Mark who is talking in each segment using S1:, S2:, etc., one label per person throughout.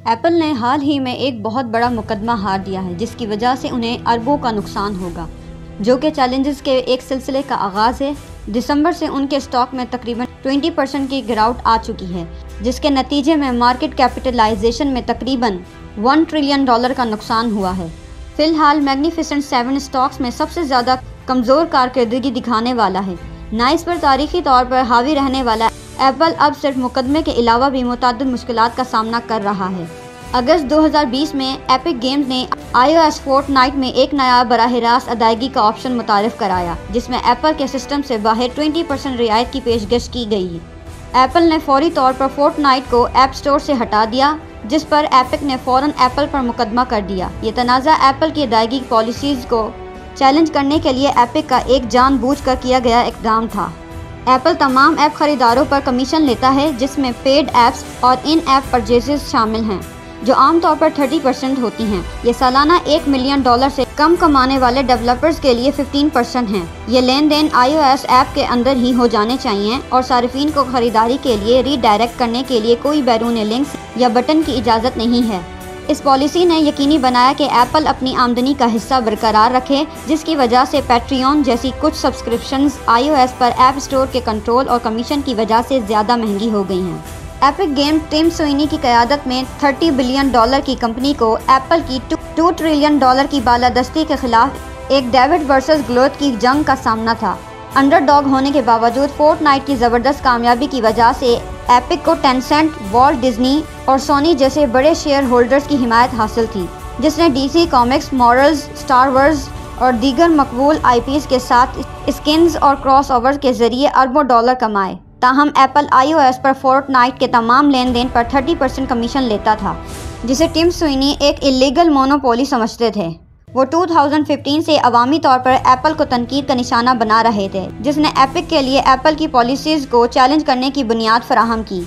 S1: Apple نے حال ہی میں ایک بہت بڑا مقدمہ ہار دیا ہے جس کی وجہ سے انہیں اربوں کا نقصان ہوگا، جو کہ چیلنجز کے ایک سلسلے کا آغاز ہے۔ دسمبر سے ان کے سٹاک میں تقریباً 20% کی گراوٹ آ چکی ہے، جس کے نتیجے میں مارکیٹ کیپٹلائزیشن میں تقریباً $1 ٹریلین کا نقصان ہوا ہے۔ فی الحال میگنیفیسنٹ 7 سٹاکس میں سب سے زیادہ کمزور کارکردگی دکھانے والا ہے۔ نائس پر تاریخی طور پر حاوی رہنے والا ایپل اب صرف مقدمے کے علاوہ بھی متعدد مشکلات کا سامنا کر رہا ہے۔ اگست 2020 میں ایپک گیمز نے iOS فورٹ نائٹ میں ایک نیا براہ راست ادائیگی کا آپشن متعارف کرایا، جس میں ایپل کے سسٹم سے باہر 20% رعایت کی پیشکش کی گئی۔ ایپل نے فوری طور پر فورٹ نائٹ کو ایپ سٹور سے ہٹا دیا، جس پر ایپک نے فوراً ایپل پر مقدمہ کر دیا۔ یہ تنازع ایپل کی ادائیگی پالیسیز کو چیلنج کرنے کے لیے ایپک کا ایک جان بوجھ کر کیا گیا اقدام تھا۔ ایپل تمام ایپ خریداروں پر کمیشن لیتا ہے، جس میں پیڈ ایپس اور ان ایپ پرچیزز شامل ہیں، جو عام طور پر 30% ہوتی ہیں۔ یہ سالانہ $1 ملین سے کم کمانے والے ڈیولپرز کے لیے 15% ہیں۔ یہ لین دین iOS ایپ کے اندر ہی ہو جانے چاہیے اور صارفین کو خریداری کے لیے ری ڈائریکٹ کرنے کے لیے کوئی بیرون لنکس یا بٹن کی اجازت نہیں ہے۔ اس پالیسی نے یقینی بنایا کہ ایپل اپنی آمدنی کا حصہ برقرار رکھے، جس کی وجہ سے پیٹریون جیسی کچھ سبسکرپشنز iOS پر ایپ سٹور کے کنٹرول اور کمیشن کی وجہ سے زیادہ مہنگی ہو گئی ہیں۔ ایپک گیم ٹم سوئنی کی قیادت میں $30 بلین کی کمپنی کو ایپل کی $2 ٹریلین کی بالادستی کے خلاف ایک ڈیوڈ ورسز گلوتھ کی جنگ کا سامنا تھا۔ انڈر ڈاگ ہونے کے باوجود فورٹ نائٹ کی زبردست کامیابی کی وجہ سے ایپک کو ٹینسنٹ، والٹ ڈزنی اور سونی جیسے بڑے شیئر ہولڈرز کی حمایت حاصل تھی، جس نے DC کامکس، مارولز، سٹار وارز اور دیگر مقبول IPs کے ساتھ اسکنز اور کراس اوورز کے ذریعے اربوں ڈالر کمائے۔ تاہم ایپل iOS پر فورٹ نائٹ کے تمام لین دین پر 30% کمیشن لیتا تھا، جسے ٹم سوئنی ایک الیگل مونوپولی سمجھتے تھے۔ وہ 2015 سے عوامی طور پر ایپل کو تنقید کا نشانہ بنا رہے تھے، جس نے ایپک کے لیے ایپل کی پالیسیز کو چیلنج کرنے کی بنیاد فراہم کی۔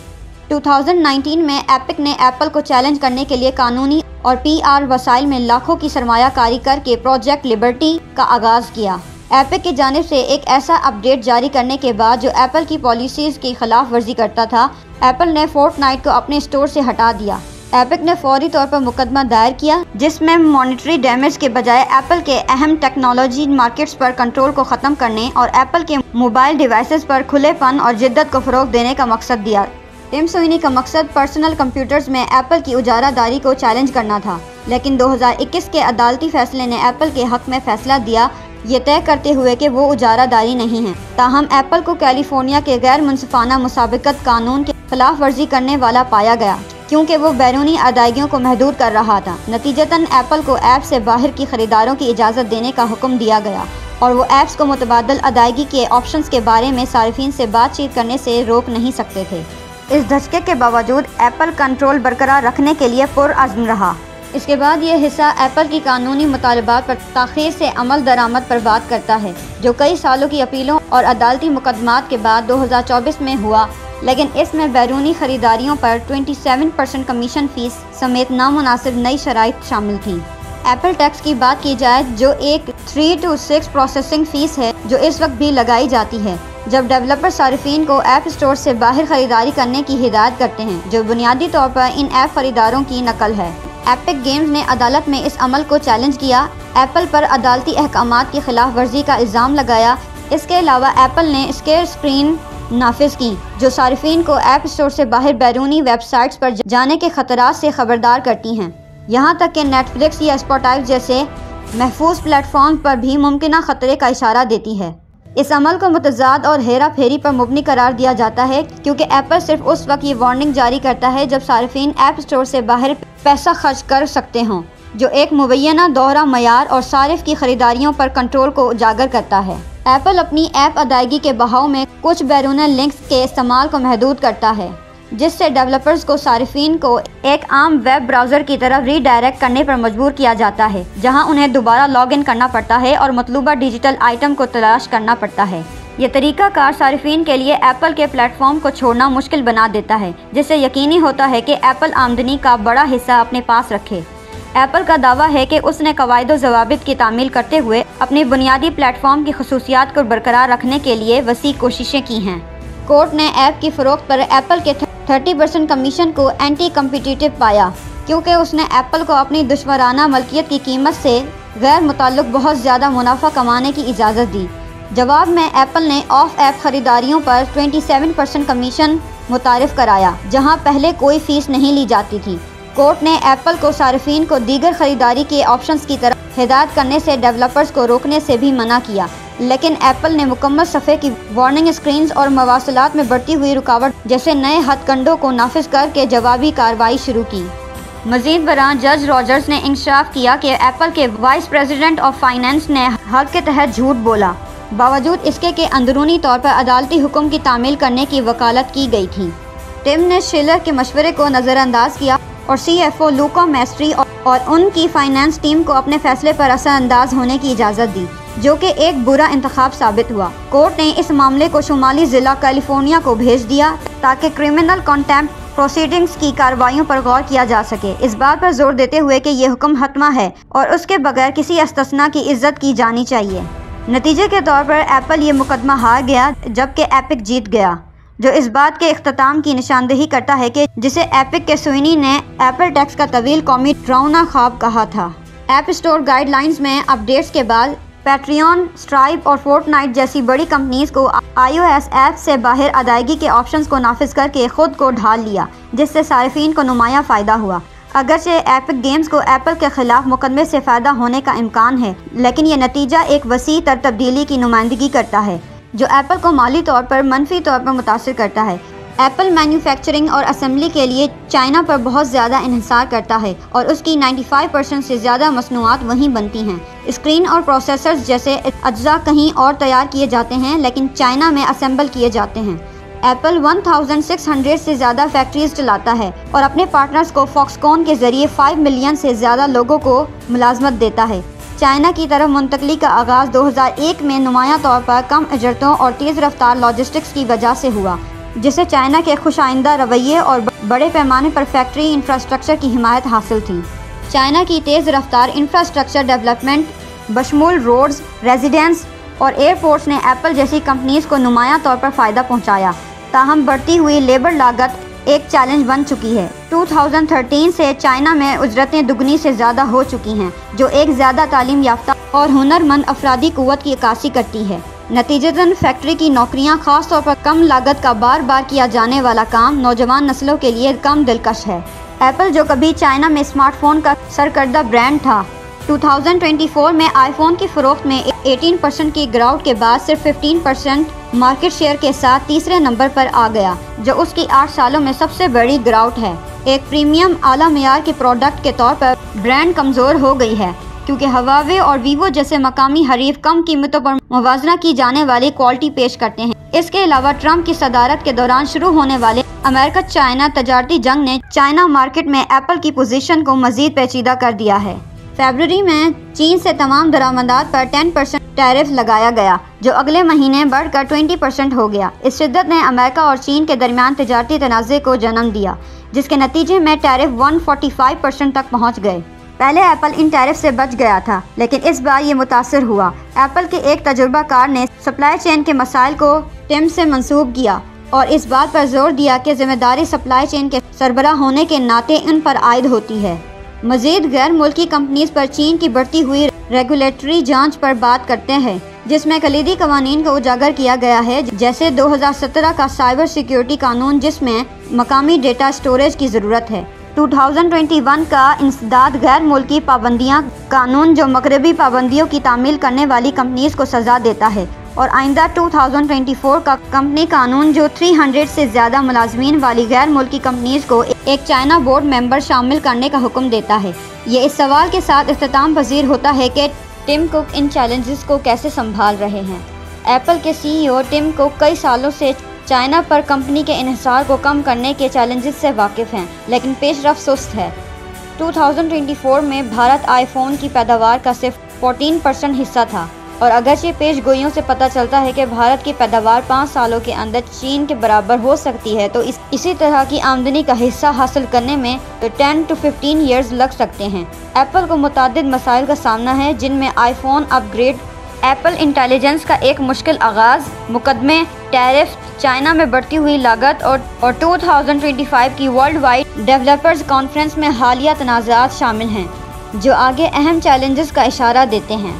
S1: 2019 میں ایپک نے ایپل کو چیلنج کرنے کے لیے قانونی اور PR وسائل میں لاکھوں کی سرمایہ کاری کر کے پروجیکٹ لبرٹی کا آغاز کیا۔ ایپک کی جانب سے ایک ایسا اپ ڈیٹ جاری کرنے کے بعد جو ایپل کی پالیسیز کی خلاف ورزی کرتا تھا، ایپل نے فورٹ نائٹ کو اپنے اسٹور سے ہٹا دیا۔ ایپک نے فوری طور پر مقدمہ دائر کیا، جس میں مانیٹری ڈیمیج کے بجائے ایپل کے اہم ٹیکنالوجی مارکیٹس پر کنٹرول کو ختم کرنے اور ایپل کے موبائل ڈیوائسز پر کھلے پن اور جدت کو فروغ دینے کا مقصد دیا۔ ٹم سوئنی کا مقصد پرسنل کمپیوٹرز میں ایپل کی اجارہ داری کو چیلنج کرنا تھا، لیکن 2021 کے عدالتی فیصلے نے ایپل کے حق میں فیصلہ دیا، یہ طے کرتے ہوئے کہ وہ اجارہ داری نہیں ہے۔ تاہم ایپل کو کیلیفورنیا کے غیر منصفانہ مسابقت قانون کی خلاف ورزی کرنے والا پایا گیا، کیونکہ وہ بیرونی ادائیگیوں کو محدود کر رہا تھا۔ نتیجتاً ایپل کو ایپ سے باہر کی خریداروں کی اجازت دینے کا حکم دیا گیا اور وہ ایپس کو متبادل ادائیگی کے آپشنز کے بارے میں صارفین سے بات چیت کرنے سے روک نہیں سکتے تھے۔ اس دھچکے کے باوجود ایپل کنٹرول برقرار رکھنے کے لیے پرعزم رہا۔ اس کے بعد یہ حصہ ایپل کی قانونی مطالبات پر تاخیر سے عمل درآمد پر بات کرتا ہے، جو کئی سالوں کی اپیلوں اور عدالتی مقدمات کے بعد 2024 میں ہوا، لیکن اس میں بیرونی خریداریوں پر 27% کمیشن فیس سمیت نامناسب نئی شرائط شامل تھیں۔ ایپل ٹیکس کی بات کی جائے، جو ایک 3 to 6 پروسیسنگ فیس ہے جو اس وقت بھی لگائی جاتی ہے جب ڈیولپر صارفین کو ایپ سٹور سے باہر خریداری کرنے کی ہدایت کرتے ہیں، جو بنیادی طور پر ان ایپ خریداروں کی نقل ہے۔ ایپک گیمز نے عدالت میں اس عمل کو چیلنج کیا، ایپل پر عدالتی احکامات کی خلاف ورزی کا الزام لگایا۔ اس کے علاوہ ایپل نے اسکیئر اسکرین نافذ کی، جو صارفین کو ایپ سٹور سے باہر بیرونی ویب سائٹس پر جانے کے خطرات سے خبردار کرتی ہیں، یہاں تک کہ نیٹ فلکس یا اسپوٹیفائی جیسے محفوظ پلیٹ فارم پر بھی ممکنہ خطرے کا اشارہ دیتی ہے۔ اس عمل کو متضاد اور ہیرا پھیری پر مبنی قرار دیا جاتا ہے، کیونکہ ایپل صرف اس وقت یہ وارننگ جاری کرتا ہے جب صارفین ایپ سٹور سے باہر پیسہ خرچ کر سکتے ہوں، جو ایک مبینہ دوہرا معیار اور صارف کی خریداریوں پر کنٹرول کو اجاگر کرتا ہے۔ ایپل اپنی ایپ ادائیگی کے بہاؤ میں کچھ بیرون لنکس کے استعمال کو محدود کرتا ہے، جس سے ڈیولپرز کو صارفین کو ایک عام ویب براؤزر کی طرف ری ڈائریکٹ کرنے پر مجبور کیا جاتا ہے، جہاں انہیں دوبارہ لاگ ان کرنا پڑتا ہے اور مطلوبہ ڈیجیٹل آئٹم کو تلاش کرنا پڑتا ہے۔ یہ طریقہ کار صارفین کے لیے ایپل کے پلیٹ فارم کو چھوڑنا مشکل بنا دیتا ہے، جس سے یقینی ہوتا ہے کہ ایپل آمدنی کا بڑا حصہ اپنے پاس رکھے۔ ایپل کا دعویٰ ہے کہ اس نے قواعد و ضوابط کی تعمیل کرتے ہوئے اپنی بنیادی پلیٹ فارم کی خصوصیات کو برقرار رکھنے کے لیے وسیع کوششیں کی ہیں۔ کورٹ نے ایپ کی فروخت پر ایپل کے 30% کمیشن کو اینٹی کمپیٹیٹو پایا، کیونکہ اس نے ایپل کو اپنی دشوارانہ ملکیت کی قیمت سے غیر متعلق بہت زیادہ منافع کمانے کی اجازت دی۔ جواب میں ایپل نے آف ایپ خریداریوں پر 27% کمیشن متعارف کرایا، جہاں پہلے کوئی فیس نہیں لی جاتی تھی۔ کورٹ نے ایپل کو صارفین کو دیگر خریداری کے آپشنز کی طرف ہدایت کرنے سے ڈیولپرز کو روکنے سے بھی منع کیا، لیکن ایپل نے مکمل صفحے کی وارننگ اسکرینز اور مواصلات میں بڑھتی ہوئی رکاوٹ جیسے نئے ہتھ کنڈوں کو نافذ کر کے جوابی کارروائی شروع کی۔ مزید برآں جج راجرز نے انکشاف کیا کہ ایپل کے وائس پریزیڈنٹ آف فائنانس نے حد کے تحت جھوٹ بولا، باوجود اس کے کہ اندرونی طور پر عدالتی حکم کی تعمیل کرنے کی وکالت کی گئی تھی۔ ٹم نے شیلر کے مشورے کو نظر انداز کیا اور سی ایف او لوکا میسٹری اور ان کی فائنانس ٹیم کو اپنے فیصلے پر اثر انداز ہونے کی اجازت دی، جو کہ ایک برا انتخاب ثابت ہوا۔ کورٹ نے اس معاملے کو شمالی ضلع کیلیفورنیا کو بھیج دیا تاکہ کرمنل کنٹیمپٹ پروسیڈنگز کی کارروائیوں پر غور کیا جا سکے، اس بات پر زور دیتے ہوئے کہ یہ حکم حتمی ہے اور اس کے بغیر کسی استثناء کی عزت کی جانی چاہیے۔ نتیجے کے طور پر ایپل یہ مقدمہ ہار گیا جبکہ ایپک جیت گیا، جو اس بات کے اختتام کی نشاندہی کرتا ہے کہ جسے ایپک کے سوئنی نے ایپل ٹیکس کا طویل قومی ڈراؤنا خواب کہا تھا۔ ایپ اسٹور گائیڈ لائنز میں اپ ڈیٹس کے بعد پیٹریون، اسٹرائپ اور فورٹ نائٹ جیسی بڑی کمپنیز کو آئی او ایس ایپ سے باہر ادائیگی کے آپشنز کو نافذ کر کے خود کو ڈھال لیا، جس سے صارفین کو نمایاں فائدہ ہوا۔ اگرچہ ایپک گیمز کو ایپل کے خلاف مقدمے سے فائدہ ہونے کا امکان ہے، لیکن یہ نتیجہ ایک وسیع تر تبدیلی کی نمائندگی کرتا ہے جو ایپل کو مالی طور پر منفی طور پر متاثر کرتا ہے۔ ایپل مینوفیکچرنگ اور اسمبلی کے لیے چائنا پر بہت زیادہ انحصار کرتا ہے اور اس کی 95% سے زیادہ مصنوعات وہیں بنتی ہیں۔ اسکرین اور پروسیسرز جیسے اجزاء کہیں اور تیار کیے جاتے ہیں لیکن چائنا میں اسمبل کیے جاتے ہیں۔ ایپل 1600 سے زیادہ فیکٹریز چلاتا ہے اور اپنے پارٹنرز کو فاکس کون کے ذریعے 5 ملین سے زیادہ لوگوں کو ملازمت دیتا ہے۔ چائنا کی طرف منتقلی کا آغاز 2001 میں نمایاں طور پر کم اجرتوں اور تیز رفتار لاجسٹکس کی وجہ سے ہوا، جسے چائنا کے خوش آئندہ رویے اور بڑے پیمانے پر فیکٹری انفراسٹرکچر کی حمایت حاصل تھی۔ چائنا کی تیز رفتار انفراسٹرکچر ڈیولپمنٹ بشمول روڈز، ریزیڈنس اور ایئرپورٹس نے ایپل جیسی کمپنیز کو نمایاں طور پر فائدہ پہنچایا، تاہم بڑھتی ہوئی لیبر لاگت ایک چیلنج بن چکی ہے۔ 2013 سے چائنا میں اجرتیں دگنی سے زیادہ ہو چکی ہیں، جو ایک زیادہ تعلیم یافتہ اور ہنرمند افرادی قوت کی عکاسی کرتی ہے۔ نتیجتاً فیکٹری کی نوکریاں، خاص طور پر کم لاگت کا بار بار کیا جانے والا کام، نوجوان نسلوں کے لیے کم دلکش ہے۔ ایپل جو کبھی چائنا میں اسمارٹ فون کا سرکردہ برانڈ تھا، 2024 میں آئی فون کی فروخت میں 18% کی گراوٹ کے بعد صرف 15% مارکیٹ شیئر کے ساتھ تیسرے نمبر پر آ گیا، جو اس کی 8 سالوں میں سب سے بڑی گراوٹ ہے۔ ایک پریمیم اعلیٰ معیار کے پروڈکٹ کے طور پر برانڈ کمزور ہو گئی ہے، کیونکہ ہواوے اور ویوو جیسے مقامی حریف کم قیمتوں پر موازنہ کی جانے والی کوالٹی پیش کرتے ہیں۔ اس کے علاوہ ٹرمپ کی صدارت کے دوران شروع ہونے والے امریکہ چائنا تجارتی جنگ نے چائنا مارکیٹ میں ایپل کی پوزیشن کو مزید پیچیدہ کر دیا ہے۔ فروری میں چین سے تمام درآمدات پر 10% ٹیرف لگایا گیا، جو اگلے مہینے بڑھ کر 20% ہو گیا۔ اس شدت نے امریکہ اور چین کے درمیان تجارتی تنازع کو جنم دیا، جس کے نتیجے میں ٹیرف 145% تک پہنچ گئے۔ پہلے ایپل ان ٹیرف سے بچ گیا تھا، لیکن اس بار یہ متاثر ہوا۔ ایپل کے ایک تجربہ کار نے سپلائی چین کے مسائل کو ٹم سے منسوب کیا اور اس بات پر زور دیا کہ ذمہ داری سپلائی چین کے سربراہ ہونے کے ناطے ان پر عائد ہوتی ہے۔ مزید غیر ملکی کمپنیز پر چین کی بڑھتی ہوئی ریگولیٹری جانچ پر بات کرتے ہیں، جس میں کلیدی قوانین کو اجاگر کیا گیا ہے، جیسے 2017 کا سائبر سیکیورٹی قانون، جس میں مقامی ڈیٹا اسٹوریج کی ضرورت ہے۔ 2021 کا انسداد غیر ملکی پابندیاں قانون، جو مغربی پابندیوں کی تعمیل کرنے والی کمپنیز کو سزا دیتا ہے، اور آئندہ 2024 کا کمپنی قانون، جو 300 سے زیادہ ملازمین والی غیر ملکی کمپنیز کو ایک چائنا بورڈ ممبر شامل کرنے کا حکم دیتا ہے۔ یہ اس سوال کے ساتھ اختتام پذیر ہوتا ہے کہ ٹم کک ان چیلنجز کو کیسے سنبھال رہے ہیں۔ ایپل کے سی ای او ٹم کک کئی سالوں سے چائنا پر کمپنی کے انحصار کو کم کرنے کے چیلنجز سے واقف ہیں، لیکن پیش رفت سست ہے۔ 2024 میں بھارت آئی فون کی پیداوار کا صرف 14% حصہ تھا، اور اگرچہ پیش گوئیوں سے پتہ چلتا ہے کہ بھارت کی پیداوار 5 سالوں کے اندر چین کے برابر ہو سکتی ہے، تو اسی طرح کی آمدنی کا حصہ حاصل کرنے میں 10 to 15 ایئرز لگ سکتے ہیں۔ ایپل کو متعدد مسائل کا سامنا ہے، جن میں آئی فون اپ گریڈ ایپل انٹیلیجنس کا ایک مشکل آغاز، مقدمے، ٹیرف، چائنا میں بڑھتی ہوئی لاگت اور 2025 کی ورلڈ وائڈ ڈیولپرز کانفرنس میں حالیہ تنازعات شامل ہیں جو آگے اہم چیلنجز کا اشارہ دیتے ہیں۔